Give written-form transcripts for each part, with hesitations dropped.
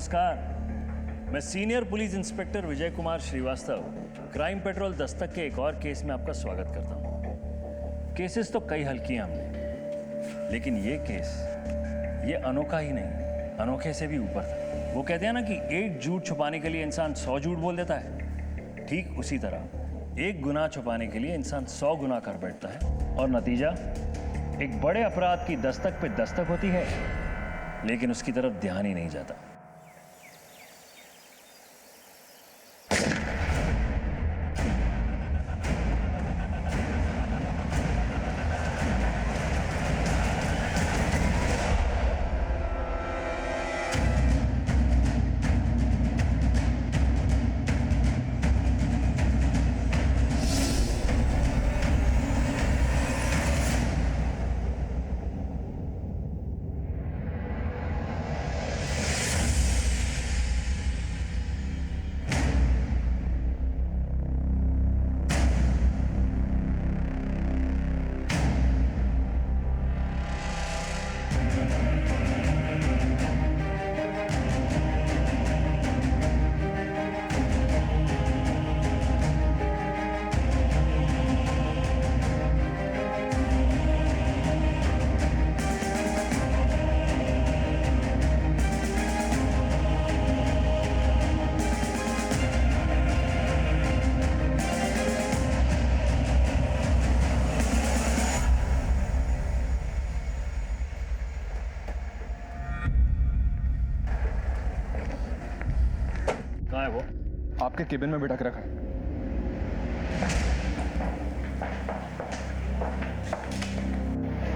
नमस्कार, मैं senior police inspector Vijay Kumar Srivastava crime petrol Dastak के एक और केस में आपका स्वागत करता हूँ। केसेस तो कई हल किए हमने, लेकिन ये केस ये अनोखा ही नहीं, अनोखे से भी ऊपर था। वो कहते हैं ना कि एक झूठ छुपाने के लिए इंसान 100 झूठ बोल देता है, ठीक उसी तरह एक गुनाह छुपाने के लिए इंसान 100 गुनाह कर बैठता है और नतीजा एक बड़े अपराध की दस्तक पे दस्तक होती है, लेकिन उसकी तरफ ध्यान ही नहीं जाता। कहाँ है वो? आपके केबिन में बिठा के रखा है।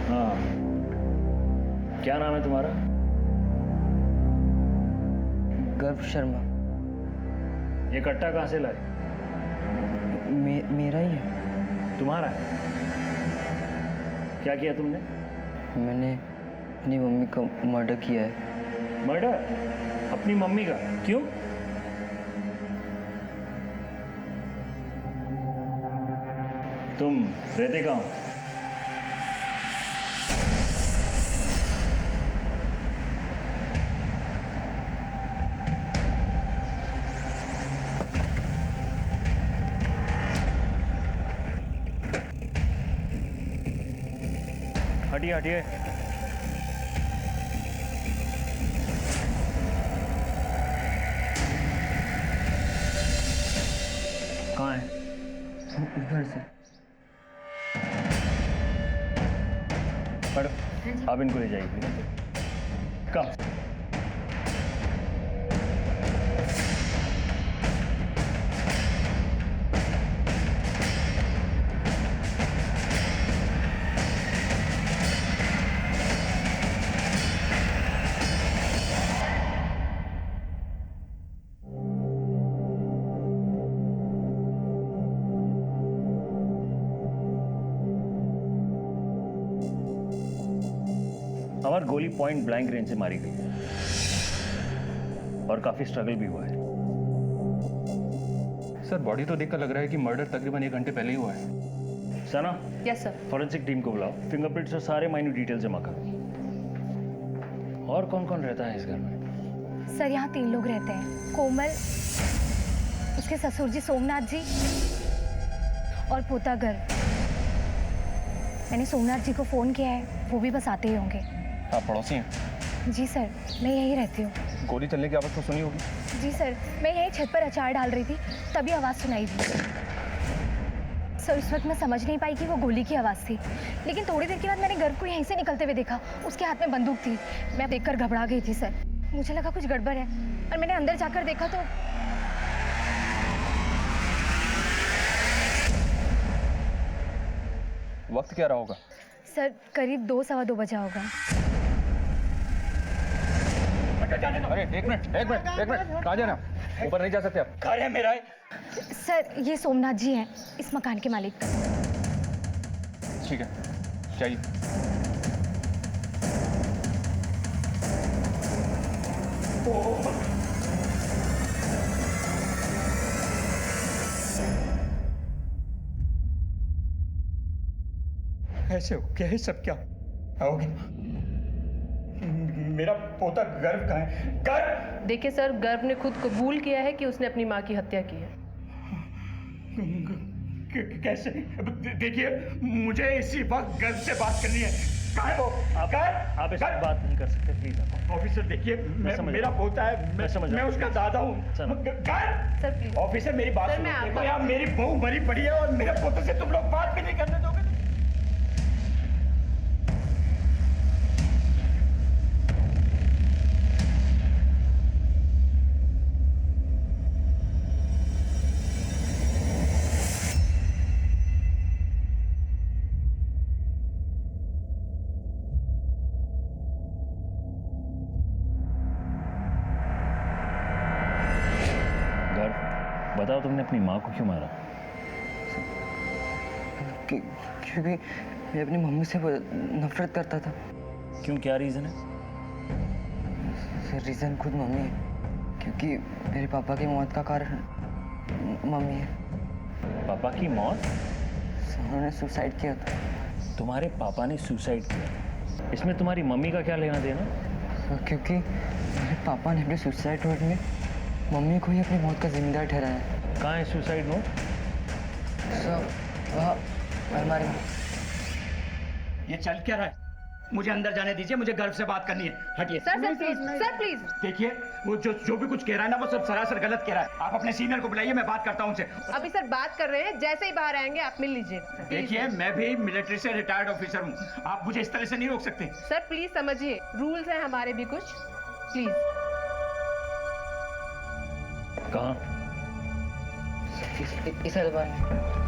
हाँ, क्या नाम है तुम्हारा? गर्व शर्मा। ये कट्टा कहाँ से लाए? मेरा ही है। तुम्हारा है? क्या किया तुमने? मैंने अपनी मम्मी का मर्डर किया है। मर्डर? अपनी मम्मी का? क्यों? तुम रहते कहाँ हो? हटिए हटिए। कहाँ है? उधर से। मैडम, आप इनको ले जाइए प्लीज। कम। हमारी गोली पॉइंट ब्लैंक रेंज से मारी गई है और काफी स्ट्रगल भी हुआ है। सर, बॉडी तो देखकर लग रहा है कि मर्डर तकरीबन 1 घंटे पहले ही हुआ है। सना, यस सर। फॉरेंसिक टीम को बुलाओ, फिंगरप्रिंट्स और सारे माइन्यूट डिटेल जमा करो। और कौन कौन रहता है इस घर में? सर यहाँ 3 लोग रहते हैं, कोमल, उसके ससुर जी सोमनाथ जी और पोता गर्व। मैंने सोमनाथ जी को फोन किया है, वो भी बस आते ही होंगे। आप पड़ोसी हैं? जी सर, मैं यहीं रहती हूँ। गोली चलने की आवाज़ तो सुनी होगी। जी सर, मैं यहीं छत पर अचार डाल रही थी, तभी आवाज़ सुनाई दी। सर उस वक्त मैं समझ नहीं पाई कि वो गोली की आवाज़ थी, लेकिन थोड़ी देर के बाद मैंने गर्व को यहीं से निकलते हुए देखा। उसके हाथ में बंदूक थी। मैं देखकर घबरा गई थी सर, मुझे लगा कुछ गड़बड़ है और मैंने अंदर जाकर देखा तो वक्त क्या रहा होगा? सर करीब 2-2:15 बजा होगा। अरे एक मिनट। कहाँ जा रहे हैं? ऊपर नहीं जा सकते आप। घर है मेरा है। सर ये सोमनाथ जी हैं, इस मकान के मालिक। ठीक है, चाहिए। ऐसे हो क्या है सब? क्या आओगे? मेरा पोता गर्व कहाँ है? गर्व देखिए सर, गर्व ने खुद कबूल किया है कि उसने अपनी माँ की हत्या की है। कैसे? देखिए, मुझे इसी वक्त गर्व से बात करनी है। कहाँ है वो? आप इस पर बात नहीं कर सकते, प्लीज। ऑफिसर देखिए, मेरा पोता है, मैं उसका दादा हूँ। Sir please. ऑफिसर मेरी बात सर, सुनो। मैं आपको- देखो यार, मेरी बहू मरी पड़ी है और मेरे पोते से तुम लोग बात भी नहीं करने दोगे। गर्व, बताओ तुमने अपनी माँ को क्यों मारा? क्योंकि मैं अपनी मम्मी से नफरत करता था। क्यों, क्या रीजन है? सर रीज़न खुद मम्मी है, क्योंकि मेरे पापा की मौत का कारण मम्मी है। पापा की मौत? सर, उन्होंने सुसाइड किया था। तुम्हारे पापा ने सुसाइड किया? इसमें तुम्हारी मम्मी का क्या लेना देना? सर क्योंकि मेरे पापा ने अपने सुसाइड नोट में मम्मी को ही अपनी मौत का जिम्मेदार ठहराया है। कहाँ है सुसाइड नोट? सर वहाँ अलमारी में। ये चल क्या रहा है? मुझे अंदर जाने दीजिए, मुझे गर्व से बात करनी है। हटिए। Sir please, sir please. देखिए, वो जो भी कुछ कह रहा है ना, वो सब सरासर गलत कह रहा है। आप अपने सीनियर को बुलाइए, मैं बात करता हूँ उनसे। अभी सर बात कर रहे हैं, जैसे ही बाहर आएंगे आप मिल लीजिए। देखिए, मैं भी मिलिट्री से रिटायर्ड ऑफिसर हूँ, आप मुझे इस तरह से नहीं रोक सकते। सर प्लीज समझिए, रूल्स हैं हमारे भी कुछ, प्लीज। कहाँ? इस अलमारी में।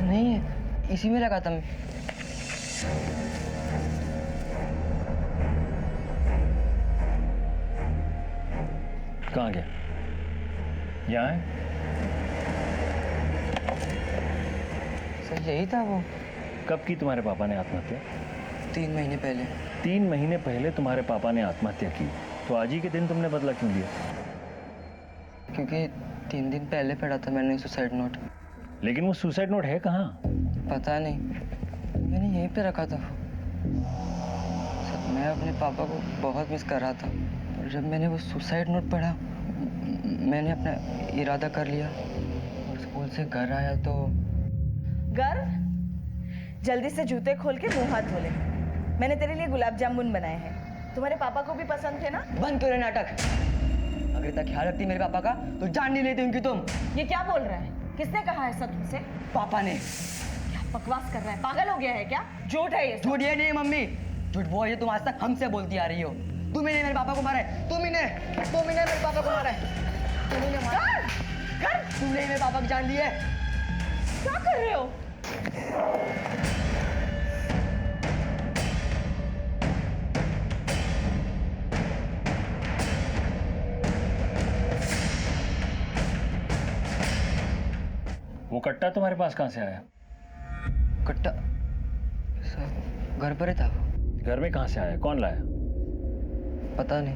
नहीं है, इसी में लगा था मैं। कहाँ गया? यहाँ है? सर यही था वो। कब की तुम्हारे पापा ने आत्महत्या? 3 महीने पहले। 3 महीने पहले तुम्हारे पापा ने आत्महत्या की, तो आज ही के दिन तुमने बदला क्यों लिया? क्योंकि 3 दिन पहले पढ़ा था मैंने सुसाइड नोट। लेकिन वो सुसाइड नोट है कहाँ? पता नहीं, मैंने यहीं पे रखा था। सर मैं अपने पापा को बहुत मिस कर रहा था, और जब मैंने वो सुसाइड नोट पढ़ा मैंने अपना इरादा कर लिया और स्कूल से घर आया तो। गर्व, जल्दी से जूते खोल के मुंह हाथ धो ले। मैंने तेरे लिए गुलाब जामुन बनाए हैं, तुम्हारे पापा को भी पसंद थे ना? बंद करो नाटक। अगर इतना ख्याल रखती मेरे पापा का तो जान नहीं लेती उनकी तुम। ये क्या बोल रहा है? किसने कहा ऐसा तुमसे? पापा ने। क्या बकवास कर रहा है? पागल हो गया है क्या? झूठ है ये सब। झूठ ये नहीं मम्मी, झूठ वो है तुम आज तक हमसे बोलती आ रही हो। तुम ही ने मेरे पापा को मारा है, तुम ही ने मेरे पापा को मारा है, तुम ही ने मारा है। तुमने ही मेरे पापा की जान ली है। क्या कर रहे हो? वो कट्टा तुम्हारे पास कहाँ से आया? कट्टा सर घर पर ही था। घर में कहाँ से आया? कौन लाया? पता नहीं,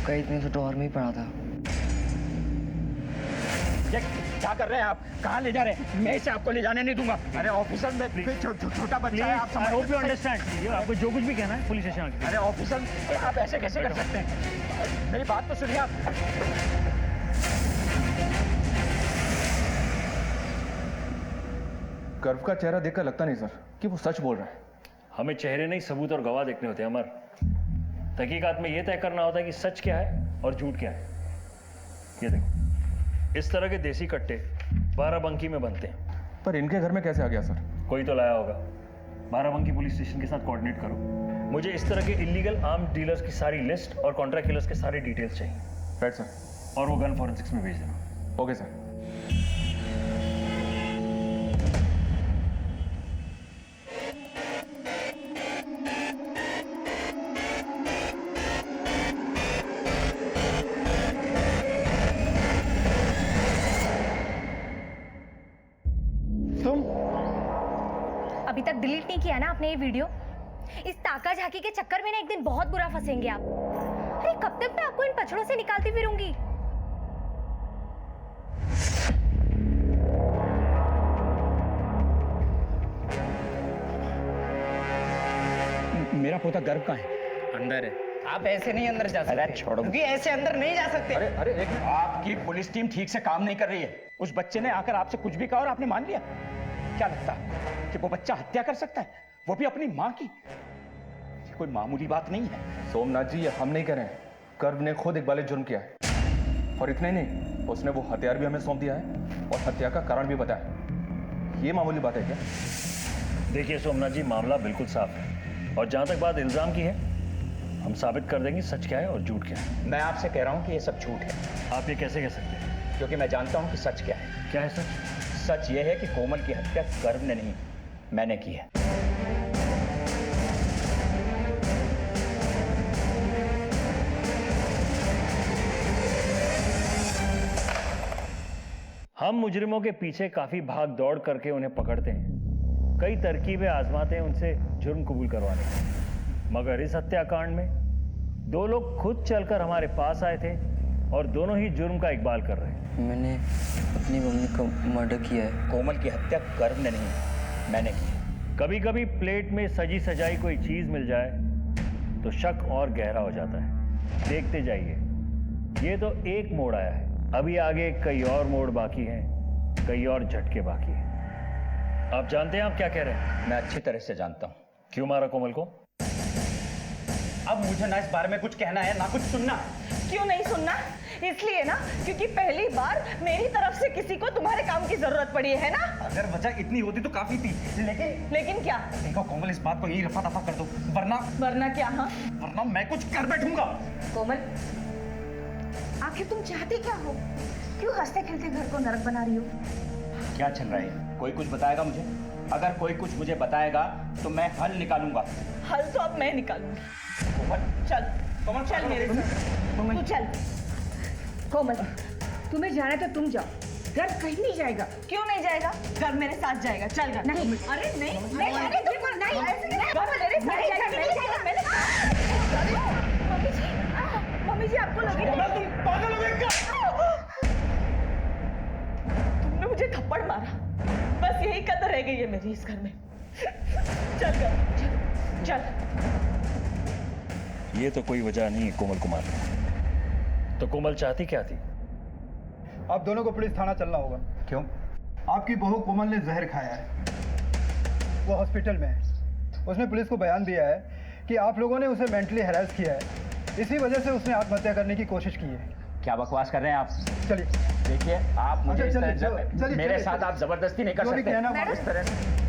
कई दिन से ड्रॉअर में ही पड़ा था। ये क्या कर रहे हैं आप? कहाँ ले जा रहे हैं? मैं इसे आपको ले जाने नहीं दूंगा। अरे ऑफिसर, मैं छोटा बच्चा है, आप समझ अंडरस्टैंड। आपको जो कुछ भी कहना है पुलिस स्टेशन आके। अरे ऑफिसर, आप ऐसे कैसे कर सकते हैं? मेरी बात तो सुनिए आप। गर्व का चेहरा देखकर लगता नहीं सर कि वो सच बोल रहा है। हमें चेहरे नहीं, सबूत और गवाह देखने होते हैं अमर। तहकीकात में यह तय करना होता है कि सच क्या है और झूठ क्या है। ये देखो, इस तरह के देसी कट्टे बाराबंकी में बनते हैं। पर इनके घर में कैसे आ गया सर? कोई तो लाया होगा। बाराबंकी पुलिस स्टेशन के साथ कोऑर्डिनेट करो। मुझे इस तरह के इलीगल आर्म डीलर्स की सारी लिस्ट और कॉन्ट्रैक्ट किलर्स के सारे डिटेल्स चाहिए। Right sir. और वो गन फॉरेंसिक्स में भेज देना। Okay sir. अभी तक डिलीट नहीं किया ना आपने ये वीडियो? इस ताका झाकी के चक्कर में ना एक दिन बहुत बुरा फंसेंगे आप। अरे कब तक मैं आपको इन पछड़ों से निकालती फिरूंगी? मेरा पोता गर्व कहाँ है? अंदर है। आप ऐसे नहीं अंदर जा सकते। अरे छोड़ो। क्योंकि ऐसे अंदर नहीं जा सकते। अरे अरे एक मिनट, आपकी पुलिस टीम ठीक से काम नहीं कर रही है। उस बच्चे ने आकर आपसे कुछ भी कहा और आपने मान लिया। क्या लगता है कि वो बच्चा हत्या कर सकता है, वो भी अपनी माँ की? ये कोई मामूली बात नहीं है। सोमनाथ जी, ये हम नहीं कह रहे हैं, कर्व ने खुद इकबाल जुर्म किया है। और इतना ही नहीं, उसने वो हथियार भी हमें सौंप दिया है और हत्या का कारण भी बताया। ये मामूली बात है क्या? देखिए सोमनाथ जी, मामला बिल्कुल साफ है और जहां तक बात इल्जाम की है, हम साबित कर देंगे सच क्या है और झूठ क्या है। मैं आपसे कह रहा हूं कि ये सब झूठ है। आप ये कैसे कह सकते हैं? क्योंकि मैं जानता हूं कि सच क्या है। क्या है सच? सच ये है कि कोमल की हत्या गर्व ने नहीं, मैंने की है। हम मुजरिमों के पीछे काफी भाग दौड़ करके उन्हें पकड़ते हैं, कई तरकीबें आजमाते हैं उनसे जुर्म कबूल करवाने की। मगर इस हत्याकांड में दो लोग खुद चलकर हमारे पास आए थे और दोनों ही जुर्म का इकबाल कर रहे हैं। मैंने अपनी मम्मी को मर्डर किया है। कोमल की हत्या गर्व ने नहीं, मैंने की है। कभी कभी प्लेट में सजी सजाई कोई चीज मिल जाए तो शक और गहरा हो जाता है। देखते जाइए, ये तो एक मोड़ आया है, अभी आगे कई और मोड़ बाकी हैं, कई और झटके बाकी हैं। आप जानते हैं आप क्या कह रहे हैं? मैं अच्छी तरह से जानता हूं। क्यों मारा कोमल को? अब मुझे ना इस बारे में कुछ कहना है ना कुछ सुनना। क्यों नहीं सुनना? इसलिए ना क्योंकि पहली बार मेरी तरफ से किसी को तुम्हारे काम की जरूरत पड़ी है ना। अगर वजह इतनी होती तो काफी थी, लेकिन क्या? देखो कोमल, इस बात को यही रफा दफा कर दो, वरना क्या? हाँ, वरना मैं कुछ कर बैठूंगा। कोमल, आखिर तुम चाहती क्या हो? क्यों हंसते खेलते घर को नरक बना रही हो? क्या चल रहा है? कोई कुछ बताएगा मुझे? अगर कोई कुछ मुझे बताएगा तो मैं हल निकालूंगा। हल तो अब मैं निकालूंगी। कोमल, चल कोमल, चल मेरे साथ। तू चल। कोमल, तुम्हें जाना है तो तुम जाओ, घर कहीं नहीं जाएगा। क्यों नहीं जाएगा? घर मेरे साथ जाएगा। चल घर। नहीं। अरे नहीं नहीं, अरे तुम नहीं ऐसे नहीं। घर मेरे साथ जाएगा। मम्मी जी आपको लगी तुम पागल हो गई क्या? तुमने मुझे थप्पड़ मारा, बस यही कदर रह गई है मेरी इस घर में। चल घर चल। ये तो कोई वजह नहीं है कोमल को मारने। तो कोमल चाहती क्या थी? आप दोनों को पुलिस थाना चलना होगा। क्यों? आपकी बहू कोमल ने जहर खाया है, वो हॉस्पिटल में है। उसने पुलिस को बयान दिया है कि आप लोगों ने उसे मेंटली हैरेस किया है, इसी वजह से उसने आत्महत्या करने की कोशिश की है। क्या बकवास कर रहे हैं आप? चलिए देखिए, आप मुझे अच्छा, इस तरह चलिए, मेरे साथ आप जबरदस्ती नहीं कर जो भी सकते कहना इस तरह से।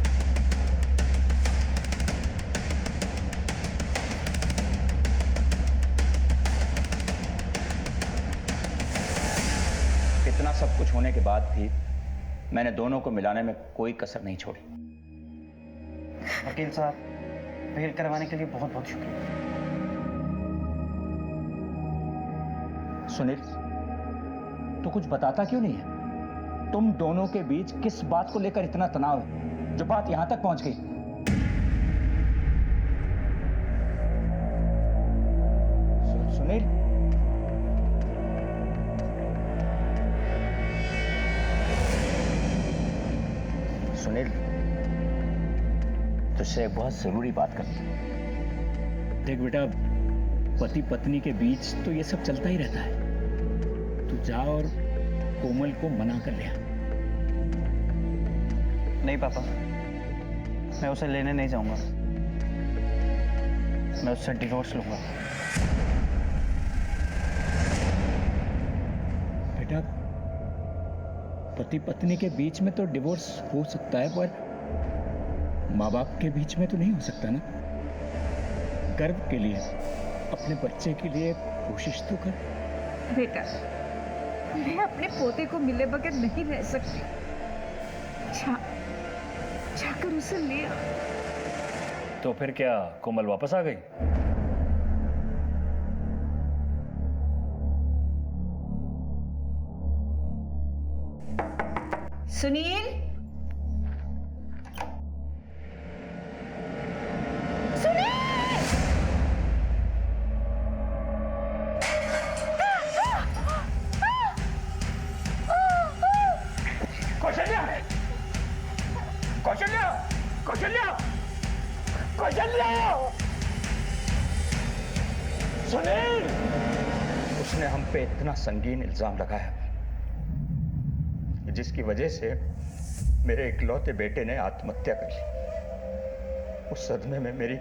इतना सब कुछ होने के बाद भी मैंने दोनों को मिलाने में कोई कसर नहीं छोड़ी। वकील साहब, बेल करवाने के लिए बहुत बहुत शुक्रिया। सुनील, तू कुछ बताता क्यों नहीं है? तुम दोनों के बीच किस बात को लेकर इतना तनाव है जो बात यहां तक पहुंच गई? सुनील, सुनील, तुझसे एक बहुत जरूरी बात करनी है। देख बेटा, पति पत्नी के बीच तो ये सब चलता ही रहता है। तू जा और कोमल को मना कर ले आ। नहीं पापा, मैं उसे लेने नहीं जाऊंगा। मैं उससे डिवोर्स लूंगा। बेटा, पति पत्नी के बीच में तो डिवोर्स हो सकता है, पर माँ बाप के बीच में तो नहीं हो सकता ना। गर्व के लिए, अपने बच्चे के लिए कोशिश तो कर। बेटा, मैं अपने पोते को मिले बगैर नहीं रह सकती। जाकर उसे ले आ। तो फिर क्या कोमल वापस आ गई? सुनील, कौशल्या, कौशल्या, कौशल्या, कौशल्या, पे इतना संगीन इल्जाम लगाया जिसकी वजह से मेरे इकलौते बेटे ने आत्महत्या कर ली। उस सदमे में मेरी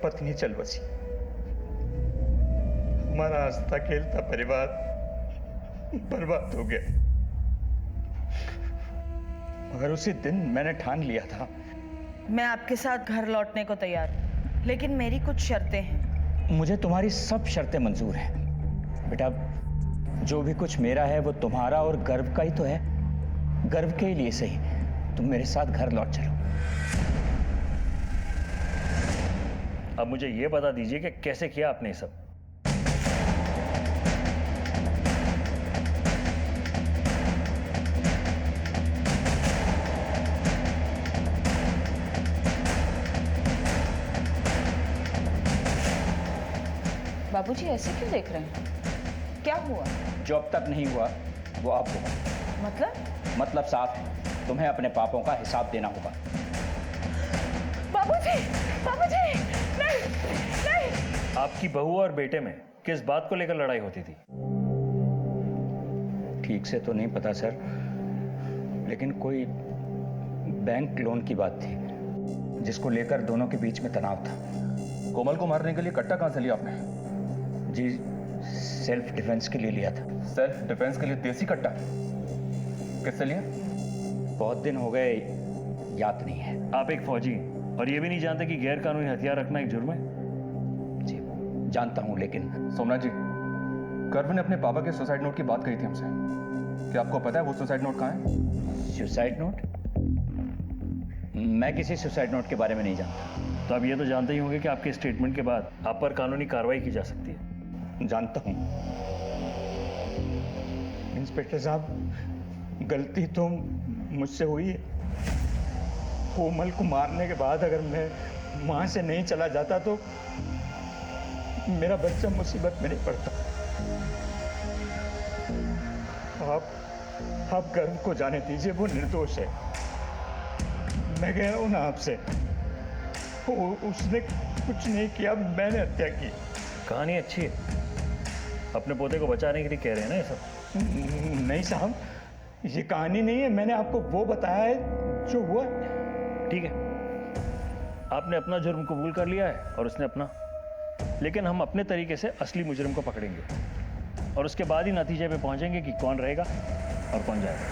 पत्नी चल बसी। हमारा हंसता खेलता परिवार बर्बाद हो गया। मगर उसी दिन मैंने ठान लिया था। मैं आपके साथ घर लौटने को तैयार हूं, लेकिन मेरी कुछ शर्तें हैं। मुझे तुम्हारी सब शर्तें मंजूर हैं बेटा। जो भी कुछ मेरा है वो तुम्हारा और गर्व का ही तो है। गर्व के लिए सही तुम मेरे साथ घर लौट चलो। अब मुझे ये बता दीजिए कि कैसे किया आपने ये सब। बाबूजी ऐसे क्यों देख रहे हैं? क्या हुआ? जो अब तक नहीं हुआ वो अब होगा। मतलब साफ है, तुम्हें अपने पापों का हिसाब देना होगा। बाबूजी, बाबूजी, नहीं, नहीं। आपकी बहू और बेटे में किस बात को लेकर लड़ाई होती थी? ठीक से तो नहीं पता सर, लेकिन कोई बैंक लोन की बात थी जिसको लेकर दोनों के बीच में तनाव था। कोमल को मारने के लिए कट्टा कहां से लिया आपने? जी सेल्फ डिफेंस के लिए लिया था। सेल्फ डिफेंस के लिए देसी कट्टा किससे लिया? बहुत दिन हो गए, याद नहीं है। आप एक फौजी और ये भी नहीं जानते कि गैर कानूनी हथियार रखना एक जुर्म है? जी जानता हूं, लेकिन सोमनाथ जी, गर्व ने अपने पापा के सुसाइड नोट की बात कही थी हमसे। क्या आपको पता है वो सुसाइड नोट कहाँ है? Suicide note? मैं किसी सुसाइड नोट के बारे में नहीं जानता। तो आप ये तो जानते ही होंगे कि आपके स्टेटमेंट के बाद आप पर कानूनी कार्रवाई की जा सकती है। जानता हूं इंस्पेक्टर साहब, गलती तो मुझसे हुई है। कोमल को मारने के बाद अगर मैं वहां से नहीं चला जाता तो मेरा बच्चा मुसीबत में नहीं पड़ता। आप गर्व को जाने दीजिए, वो निर्दोष है। मैं कह रहा हूं ना आपसे, उसने कुछ नहीं किया, मैंने हत्या की। कहानी अच्छी है, अपने पोते को बचाने के लिए कह रहे हैं ना ये सब? नहीं साहब, ये कहानी नहीं है। मैंने आपको वो बताया है जो हुआ। ठीक है, आपने अपना जुर्म कबूल कर लिया है और उसने अपना, लेकिन हम अपने तरीके से असली मुजरिम को पकड़ेंगे और उसके बाद ही नतीजे पे पहुंचेंगे कि कौन रहेगा और कौन जाएगा।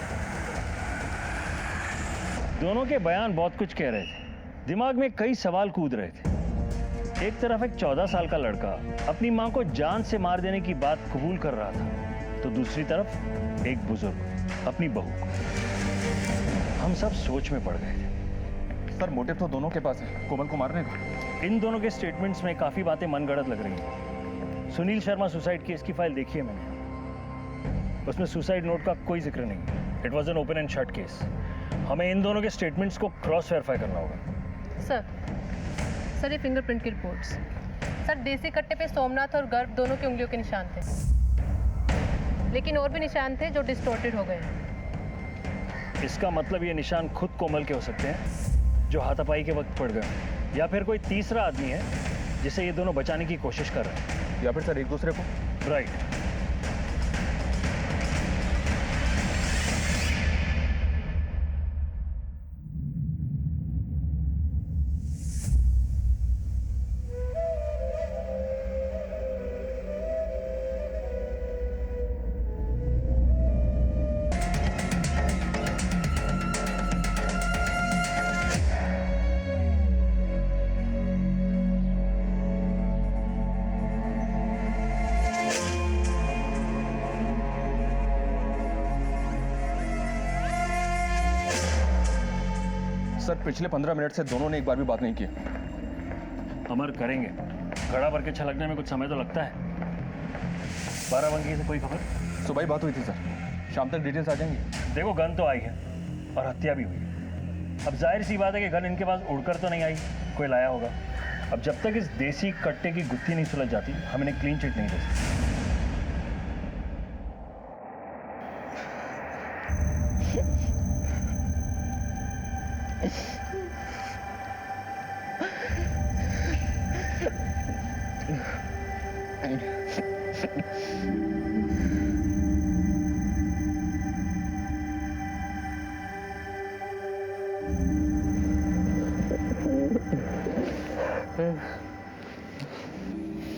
दोनों के बयान बहुत कुछ कह रहे थे, दिमाग में कई सवाल कूद रहे थे। एक तरफ एक 14 साल का लड़का अपनी मां को जान से मार देने की बात कबूल कर रहा था, तो दूसरी तरफ एक बुजुर्ग अपनी बहू। हम सब सोच में पड़ गए थे। सर, मोटिव तो दोनों के पास है कोमल को मारने का। इन दोनों के स्टेटमेंट्स में काफी बातें मनगढ़ंत लग रही हैं। सुनील शर्मा सुसाइड केस की फाइल देखी है मैंने, उसमें सुसाइड नोट का कोई जिक्र नहीं। It was an open and shut case. हमें इन दोनों के स्टेटमेंट्स को क्रॉस वेरीफाई करना होगा। सर ये फिंगरप्रिंट की रिपोर्ट्स। सर देसी कट्टे पे सोमनाथ और गर्व दोनों की उंगलियों के निशान थे, लेकिन और भी निशान थे जो डिस्टॉर्टेड हो गए हैं। इसका मतलब ये निशान खुद कोमल के हो सकते हैं जो हाथापाई के वक्त पड़ गए, या फिर कोई तीसरा आदमी है जिसे ये दोनों बचाने की कोशिश कर रहे हैं, या फिर सर एक दूसरे को। राइट। सर, पिछले 15 मिनट से दोनों ने एक बार भी बात नहीं की। अमर करेंगे, घड़ा भर के छलकने में कुछ समय तो लगता है। बाराबंकी से कोई खबर? सुबह ही बात हुई थी सर, शाम तक डिटेल्स आ जाएंगी। देखो, गन तो आई है और हत्या भी हुई। अब जाहिर सी बात है कि गन इनके पास उड़कर तो नहीं आई, कोई लाया होगा। अब जब तक इस देसी कट्टे की गुत्थी नहीं सुलझ जाती, हम इन्हें क्लीन चिट नहीं दे सकते।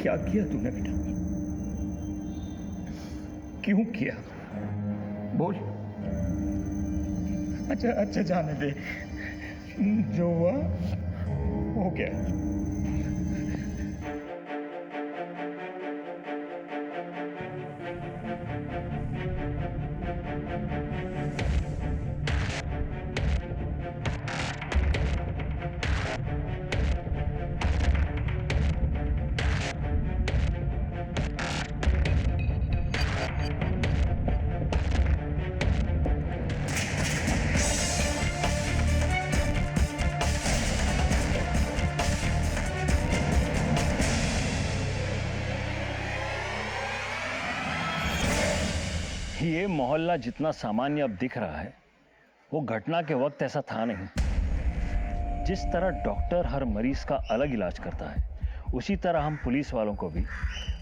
क्या किया तूने बेटा? क्यों किया? बोल। अच्छा अच्छा, जाने दे, जो हुआ हो गया। ये मोहल्ला जितना सामान्य अब दिख रहा है, वो घटना के वक्त ऐसा था नहीं। जिस तरह डॉक्टर हर मरीज का अलग इलाज करता है, उसी तरह हम पुलिस वालों को भी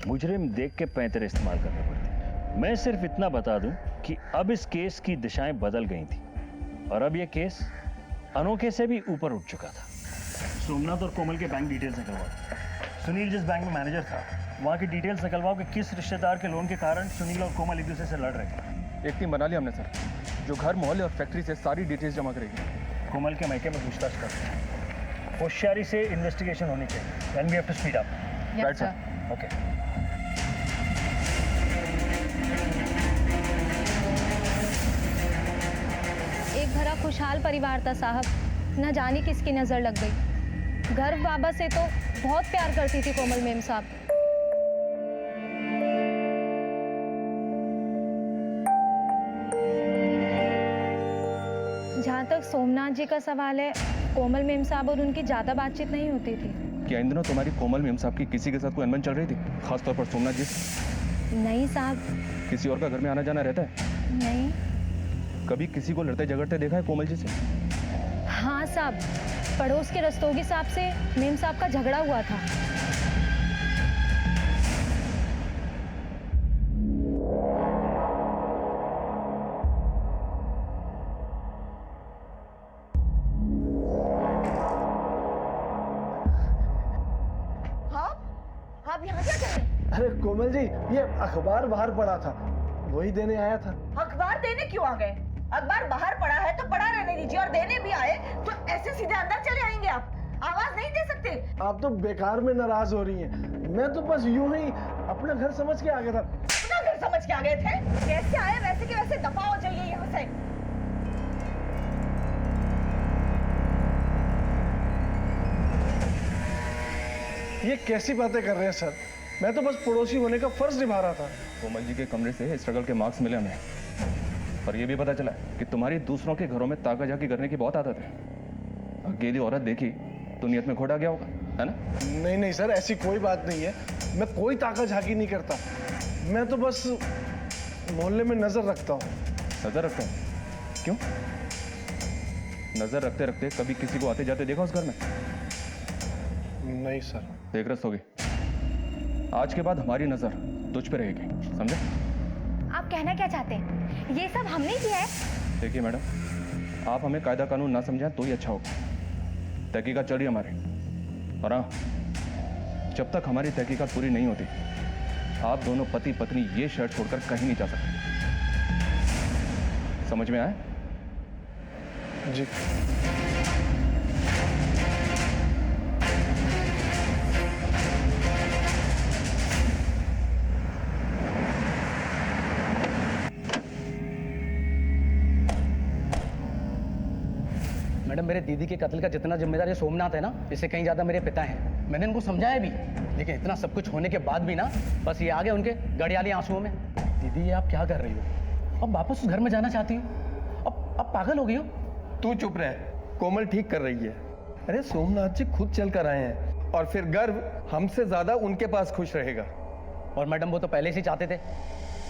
मुजरिम देख के पैंतरे इस्तेमाल करने पड़ते हैं। मैं सिर्फ इतना बता दूं कि अब इस केस की दिशाएं बदल गई थी और अब ये केस अनोखे से भी ऊपर उठ चुका था। सोमनाथ और कोमल के बैंक डिटेल्स निकलवाओ। सुनील जिस बैंक में मैनेजर था, वहाँ की डिटेल्स निकलवाओ कि किस रिश्तेदार के लोन के कारण सुनील और कोमल एक दूसरे से लड़ रहे थे। एक टीम बना ली हमने सर, जो घर, मोहल्ले और फैक्ट्री से सारी डिटेल्स जमा करेगी। कोमल के मैके में पूछताछ करते हैं। होशियारी से इन्वेस्टिगेशन होनी चाहिए। Then we have to speed up. Right sir. Okay. एक भरा खुशहाल परिवार था साहब, न जाने किसकी नज़र लग गई। गर्व बाबा से तो बहुत प्यार करती थी कोमल मेम साहब। जहाँ तक सोमनाथ जी का सवाल है, कोमल मेम साहब और उनकी ज़्यादा बातचीत नहीं होती थी। क्या इन दिनों तुम्हारी कोमल मेम साहब की किसी के साथ कोई अनबन चल रही थी, खासतौर पर सोमनाथ जी से? नहीं साहब। किसी और का घर में आना जाना रहता है? नहीं। कभी किसी को लड़ते झगड़ते देखा है कोमल जी से? हाँ साहब, पड़ोस के रस्तोगी साहब से मेम साहब का झगड़ा हुआ था। आप यहाँ क्या कर रहे हैं? अरे कोमल जी, ये अखबार बाहर पड़ा था, वही देने आया था। अखबार देने क्यों आ गए? अखबार बाहर पड़ा है तो पड़ा रहने दीजिए, और देने भी आए तो ऐसे सीधे अंदर चले आएंगे आप? आवाज नहीं दे सकते? आप तो बेकार में नाराज हो रही हैं। मैं तो बस यूं ही अपना घर समझ के आ गया था। अपना घर समझ के आ गए थे? कैसे आए वैसे के वैसे दफा हो जाइए यहाँ से। ये कैसी बातें कर रहे हैं सर? मैं तो बस पड़ोसी होने का फर्ज निभा रहा था। कोमल जी के कमरे से स्ट्रगल के मार्क्स मिले हमें, और ये भी पता चला कि तुम्हारी दूसरों के घरों में ताका झाकी करने की बहुत आदत है। अकेली औरत देखी तो नियत में खोट आ गया होगा, है ना? नहीं नहीं सर, ऐसी कोई बात नहीं है। मैं कोई ताका झाकी नहीं करता। मैं तो बस मोहल्ले में नजर रखता हूँ। नजर रखते हैं? क्यों? नजर रखते रखते कभी किसी को आते जाते देखा उस घर में? नहीं सर। देख रस होगी, आज के बाद हमारी नजर तुझ पे रहेगी, समझे? आप कहना क्या चाहते हैं? ये सब हमने किया है। देखिए मैडम, आप हमें कायदा कानून ना समझाएं तो ही अच्छा होगा। तहकीकात चल रही है हमारी, और हाँ, जब तक हमारी तहकीकात पूरी नहीं होती, आप दोनों पति पत्नी ये शहर छोड़कर कहीं नहीं जा सकते। समझ में आया? जी। मैडम, मेरे दीदी के कत्ल का जितना जिम्मेदार ये सोमनाथ है ना, इससे कहीं ज़्यादा मेरे पिता हैं। मैंने इनको समझाया भी, लेकिन इतना सब कुछ होने के बाद भी ना, बस ये आ गए उनके गड़ियाली आंसुओं में। दीदी, ये आप क्या कर रही हो? अब वापस उस घर में जाना चाहती हो? अब पागल हो गई हो? तू चुप रह, कोमल ठीक कर रही है। अरे सोमनाथ जी खुद चल कर आए हैं, और फिर गर्व हमसे ज्यादा उनके पास खुश रहेगा। और मैडम, वो तो पहले से चाहते थे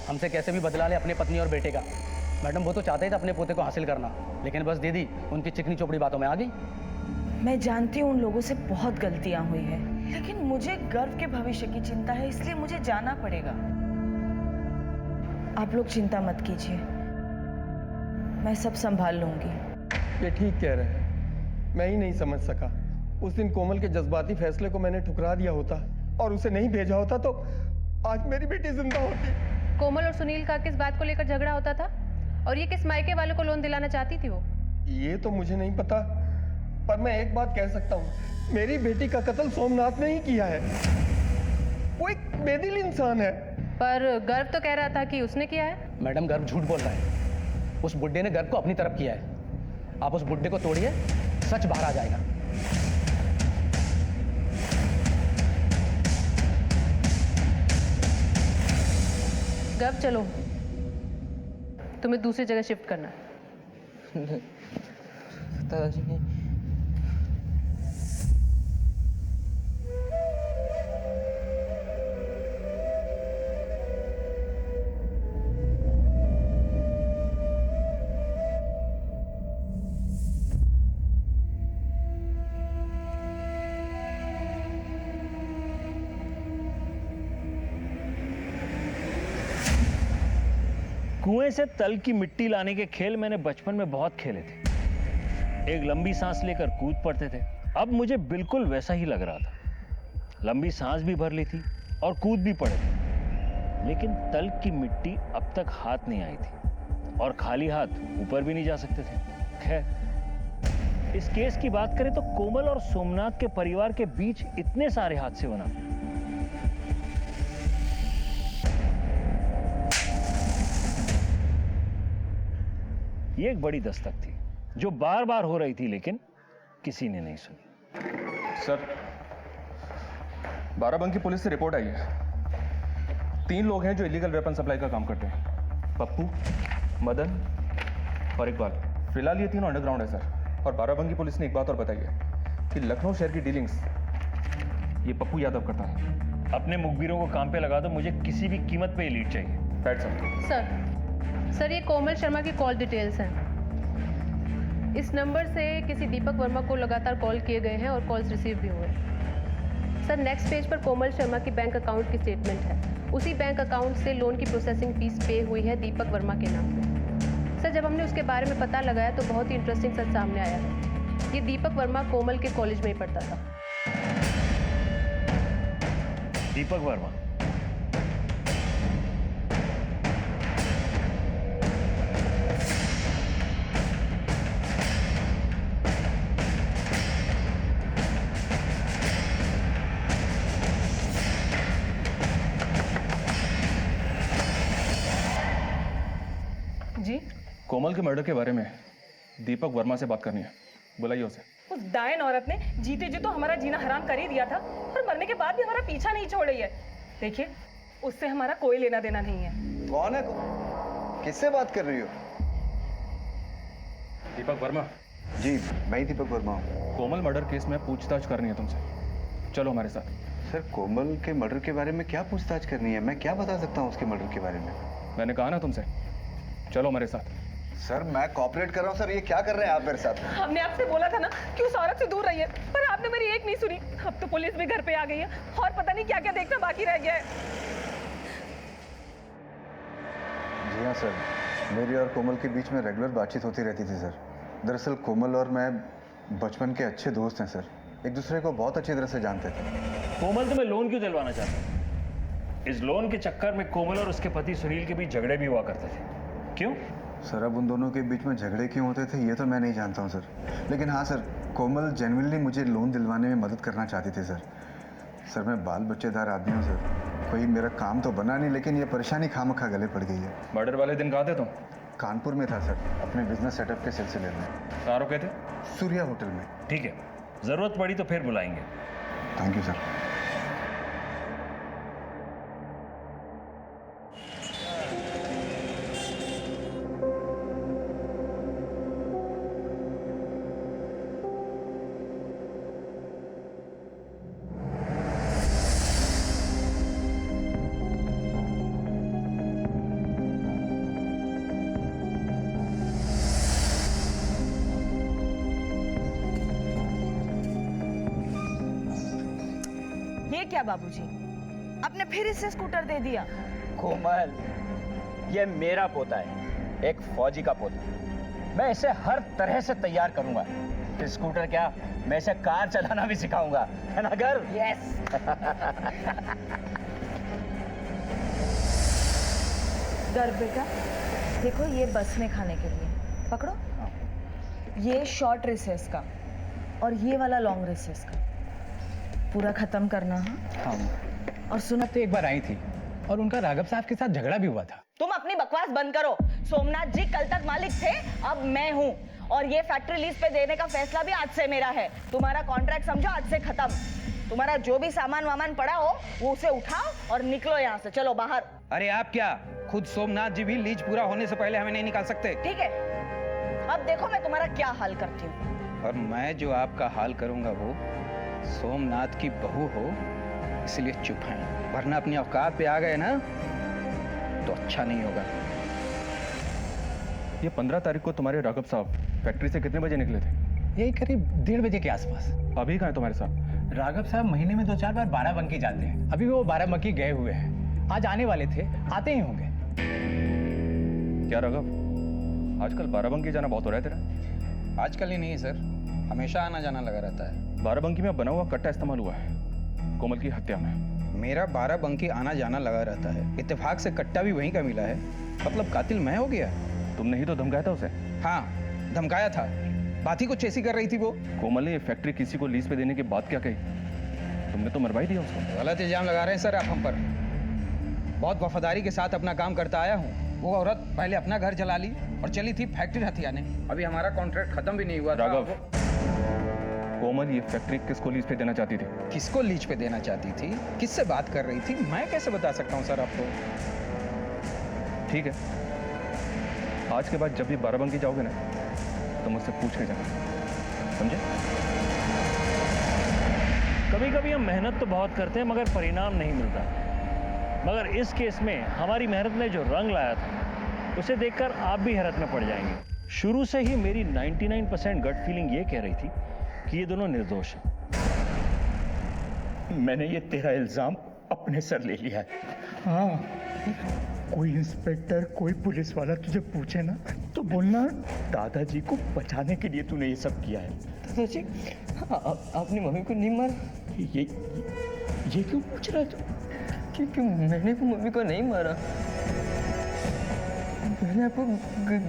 हमसे कैसे भी बदला ले अपनी पत्नी और बेटे का। मैडम, वो तो चाहते थे अपने पोते को हासिल करना, लेकिन बस दीदी उनकी चिकनी चोपड़ी बातों में आ गई। मैं जानती हूँ उन लोगों से बहुत गलतियां हुई है, लेकिन मुझे गर्व के भविष्य की चिंता है, इसलिए मुझे जाना पड़ेगा। आप लोग चिंता मत कीजिए, मैं सब संभाल लूंगी। ये ठीक कह रहे हैं, मैं ही नहीं समझ सका। उस दिन कोमल के जज्बाती फैसले को मैंने ठुकरा दिया होता और उसे नहीं भेजा होता तो आज मेरी बेटी जिंदा होती। कोमल और सुनील का किस बात को लेकर झगड़ा होता था और ये किस मायके वालों को लोन दिलाना चाहती थी वो? ये तो मुझे नहीं पता, पर मैं एक बात कह सकता हूँ, मेरी बेटी का कत्ल सोमनाथ ने ही किया है। वो एक बेदिल इंसान है। पर गर्व तो कह रहा था कि उसने किया है। मैडम गर्व झूठ बोल रहा है। उस बुड्ढे ने गर्व को अपनी तरफ किया है। आप उस बुड्ढे को तोड़िए, सच बाहर आ जाएगा। गर्व चलो, तुम्हें दूसरी जगह शिफ्ट करना है। दादाजी कुएं से तल की मिट्टी लाने के खेल मैंने बचपन में बहुत खेले थे। एक लंबी सांस लेकर कूद पड़ते थे। अब मुझे बिल्कुल वैसा ही लग रहा था। लंबी सांस भी भर ली थी और कूद भी पड़े थे, लेकिन तल की मिट्टी अब तक हाथ नहीं आई थी और खाली हाथ ऊपर भी नहीं जा सकते थे। खैर, इस केस की बात करें तो कोमल और सोमनाथ के परिवार के बीच इतने सारे हादसे होना ये एक बड़ी दस्तक थी जो बार बार हो रही थी, लेकिन किसी ने नहीं सुनी। सर, बाराबंकी पुलिस से रिपोर्ट आई है। 3 लोग हैं जो इलीगल वेपन सप्लाई का काम करते हैं। पप्पू, मदन और इकबाल। फिलहाल ये तीनों अंडरग्राउंड है सर। और बाराबंकी पुलिस ने एक बात और बताई है कि लखनऊ शहर की डीलिंग्स ये पप्पू यादव करता है। अपने मुखबिरों को काम पे लगा दो, मुझे किसी भी कीमत पे लीड चाहिए। बैठ सर। सर, ये कोमल शर्मा की कॉल डिटेल्स हैं। इस नंबर से किसी दीपक वर्मा को लगातार कॉल किए गए हैं और कॉल्स रिसीव भी हुए। सर, नेक्स्ट पेज पर कोमल शर्मा की बैंक अकाउंट की स्टेटमेंट है। उसी बैंक अकाउंट से लोन की प्रोसेसिंग फीस पे हुई है दीपक वर्मा के नाम पे। सर, जब हमने उसके बारे में पता लगाया तो बहुत ही इंटरेस्टिंग सच सामने आया है। ये दीपक वर्मा कोमल के कॉलेज में ही पढ़ता था। दीपक वर्मा? जी? कोमल के मर्डर के बारे में दीपक वर्मा से बात करनी है। बुलाइए उसे। उस डायन औरत ने जीते जी तो हमारा जीना हराम कर ही दिया था, और मरने के बाद भी हमारा पीछा नहीं छोड़ रही है। देखिए, उससे हमारा कोई लेना देना नहीं है। कौन है? किससे बात कर रही हो? दीपक वर्मा। जी, मैं ही दीपक वर्मा हूँ। कोमल मर्डर केस में पूछताछ करनी है तुमसे। चलो हमारे साथ। सर, कोमल के मर्डर के बारे में क्या पूछताछ करनी है? मैं क्या बता सकता हूँ उसके मर्डर के बारे में? मैंने कहा ना तुमसे, चलो हमारे साथ। सर, मैं कॉपरेट कर रहा हूँ। सर, ये क्या कर रहे हैं आप मेरे साथ? हमने आपसे बोला था ना कि उस औरत से दूर रहिए, पर आपने मेरी एक नहीं सुनी। अब तो पुलिस भी घर पे आ गई है और पता नहीं क्या क्या देखना बाकी रह गया है। जी हाँ सर, मेरी और कोमल के बीच में रेगुलर बातचीत होती रहती थी सर। दरअसल कोमल और मैं बचपन के अच्छे दोस्त हैं सर। एक दूसरे को बहुत अच्छी तरह से जानते थे। कोमल तुम्हें लोन क्यों दिलवाना चाहता है? इस लोन के चक्कर में कोमल और उसके पति सुनील के बीच झगड़े भी हुआ करते थे। क्यों? सर, अब उन दोनों के बीच में झगड़े क्यों होते थे ये तो मैं नहीं जानता हूँ सर। लेकिन हाँ सर, कोमल जेन्युइनली मुझे लोन दिलवाने में मदद करना चाहती थी सर। सर, मैं बाल बच्चेदार आदमी हूँ सर। कोई मेरा काम तो बना नहीं, लेकिन ये परेशानी खामखा गले पड़ गई है। मर्डर वाले दिन कहाँ थे तुम? कानपुर में था सर, अपने बिजनेस सेटअप के सिलसिले में। कहाँ रुके थे? सूर्या होटल में। ठीक है, जरूरत पड़ी तो फिर बुलाएंगे। Thank you sir. ये क्या बाबूजी, आपने फिर इसे स्कूटर दे दिया? कोमल, ये मेरा पोता है, एक फौजी का पोता। मैं इसे हर तरह से तैयार करूंगा स्कूटर क्या, मैं इसे कार चलाना भी सिखाऊंगा, है ना गर्व? यस। गर्व बेटा, देखो ये बस में खाने के लिए पकड़ो, ये शॉर्ट रिसेस का और ये वाला लॉन्ग रिसेस का पूरा खत्म करना। हाँ। और सुनो, तो एक बार आई थी और उनका राघव साहब के साथ झगड़ा भी हुआ था। तुम अपनी बकवास बंद करो। सोमनाथ जी कल तक मालिक थे, अब मैं हूँ, और ये फैक्ट्री लीज पे देने का फैसला भी आज से मेरा है। तुम्हारा कॉन्ट्रैक्ट समझो आज से खत्म। तुम्हारा जो भी सामान वामान पड़ा हो वो उसे उठाओ और निकलो यहाँ से, चलो बाहर। अरे आप क्या, खुद सोमनाथ जी भी लीज पूरा होने से पहले हमें नहीं निकाल सकते? ठीक है, अब देखो मैं तुम्हारा क्या हाल करती हूँ। और मैं जो आपका हाल करूंगा वो सोमनाथ की बहू हो, इसलिए चुप हैं, वरना अपनी औकात पे आ गए ना तो अच्छा नहीं होगा। ये 15 तारीख को तुम्हारे राघव साहब फैक्ट्री से कितने बजे निकले थे? यही करीब 1:30 बजे के आसपास। अभी कहाँ है तुम्हारे साथ? राघव साहब महीने में 2-4 बार बाराबंकी जाते हैं। अभी वो बाराबंकी गए हुए हैं, आज आने वाले थे, आते ही होंगे। क्या राघव, आजकल बाराबंकी जाना बहुत हो रहा है तेरा? आजकल ही नहीं सर, हमेशा आना जाना लगा रहता है। बाराबंकी में बना हुआ कट्टा इस्तेमाल हुआ है कोमल की हत्या में। मेरा बाराबंकी आना जाना लगा रहता है, इत्तेफाक से कट्टा भी वहीं का मिला है। मतलब कातिल मैं हो गया? तुमने ही तो धमकाया था उसे। हाँ, धमकाया था, बात ही कुछ ऐसी कर रही थी वो। कोमल ने ये फैक्ट्री किसी को लीज पे देने की बात क्या कही? तुमने तो मरवा ही दिया उसको। गलत इल्जाम लगा रहे हैं सर आप हम पर। बहुत वफादारी के साथ अपना काम करता आया हूँ। वो औरत पहले अपना घर जला ली और चली थी फैक्ट्री हथियाने। अभी हमारा कॉन्ट्रैक्ट खत्म भी नहीं हुआ था। राघव, कोमल ये फैक्ट्री किसको लीज पे देना चाहती थी? किसको लीज पे देना चाहती थी, किससे बात कर रही थी, मैं कैसे बता सकता हूँ सर आपको? ठीक है, आज के बाद जब भी बाराबंकी जाओगे ना तो मुझसे पूछ के जाना, समझे? कभी कभी हम मेहनत तो बहुत करते हैं मगर परिणाम नहीं मिलता। मगर इस केस में हमारी मेहनत ने जो रंग लाया था उसे देखकर आप भी हैरत में पड़ जाएंगे। शुरू से ही मेरी 99% गट फीलिंग ये कह रही थी कि ये दोनों निर्दोष हैं। मैंने ये तेरा इल्जाम अपने सर ले लिया है। हाँ, कोई इंस्पेक्टर, कोई पुलिस वाला तुझे पूछे ना तो बोलना दादाजी को बचाने के लिए तूने ये सब किया है। दादाजी, आपने मम्मी को नहीं मारा? ये क्यों पूछ रहा है तू? क्योंकि मैंने वो मम्मी को नहीं मारा, मैंने आपको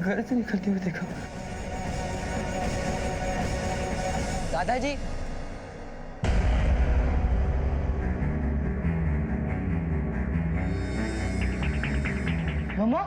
घर से निकलते हुए देखा। दादाजी, मम्मा,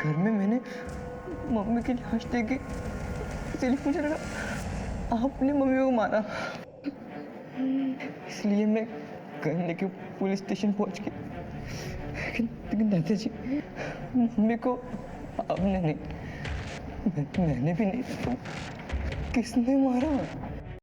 घर में मैंने मम्मी की लाश देखी, इसलिए मुझे लगा आपने मम्मी को मारा, इसलिए मैं घर लेके पुलिस स्टेशन पहुंच गई। लेकिन दादाजी, मम्मी को आपने नहीं, मैंने भी नहीं, तो किसने मारा?